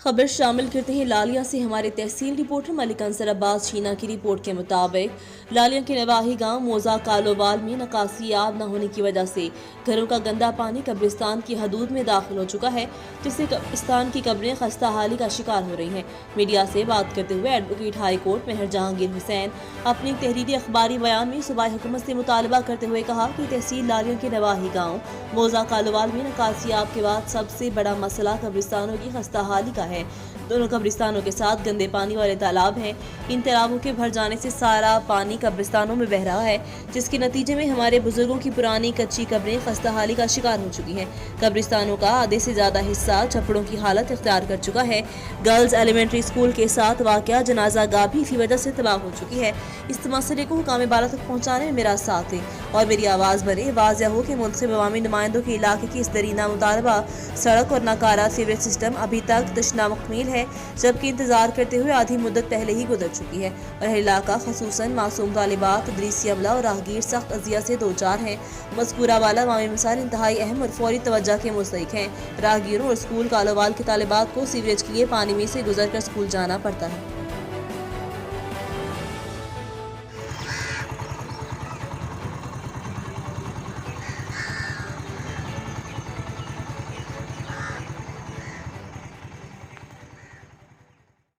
खबर शामिल करते हैं लालिया से हमारे तहसील रिपोर्टर मलिक अंसर अब्बास शीना की रिपोर्ट के मुताबिक लालिया के नवाही गांव मोजा कालोवाल में निकासी आब न होने की वजह से घरों का गंदा पानी कब्रिस्तान की हदूद में दाखिल हो चुका है, जिससे कब्रिस्तान की कब्रें खस्ता हाली का शिकार हो रही हैं। मीडिया से बात करते हुए एडवोकेट हाई कोर्ट मेहर जहांगीर हुसैन अपनी तहरीरी अखबारी बयान में सूबाई हुकूमत से मुतालबा करते हुए कहा कि तहसील लालिया के नवाही गाँव मोजा कालोवाल में निकासी आब के बाद सबसे बड़ा मसला कब्रिस्तानों की खस्ता हाली का है। दोनों कब्रिस्तानों के साथ गंदे पानी वाले तालाब हैं। इन तालाबों के भर जाने से सारा पानी कब्रिस्तानों में बह रहा है, जिसके नतीजे में हमारे बुजुर्गों की पुरानी कच्ची कब्रें खस्ताहाली का शिकार हो चुकी हैं। कब्रिस्तानों का आधे से ज्यादा हिस्सा छपड़ों की हालत इख्तियार कर चुका है। गर्ल्स एलिमेंट्री स्कूल के साथ वाक़या जनाजा गाह भी इसी वजह से तबाह हो चुकी है। इस मसले को हुकाम बाला तक पहुँचाने में मेरा साथ दें और मेरी आवाज़ बने। वाज़ेह हो कि मुंतखब अवामी नुमाइंदों के इलाके की इस दरीना मुतालबा सड़क और नाकारा सीवरेज सिस्टम अभी तक तशना मुकमील है, जबकि इंतजार करते हुए आधी मुद्दत पहले ही गुजर चुकी है और हर इलाका खसूसन मासूम तालिबात, तदरीसी अमला और राहगीर सख्त अजिया से दो चार हैं। मज़कूरा वाला अवामी मसाइल इंतहाई अहम और फौरी तवज्जो के मुस्तहिक हैं। राहगीरों और स्कूल कालोवाल के तालिबात को सीवरेज के लिए पानी में से गुजर कर स्कूल जाना पड़ता है।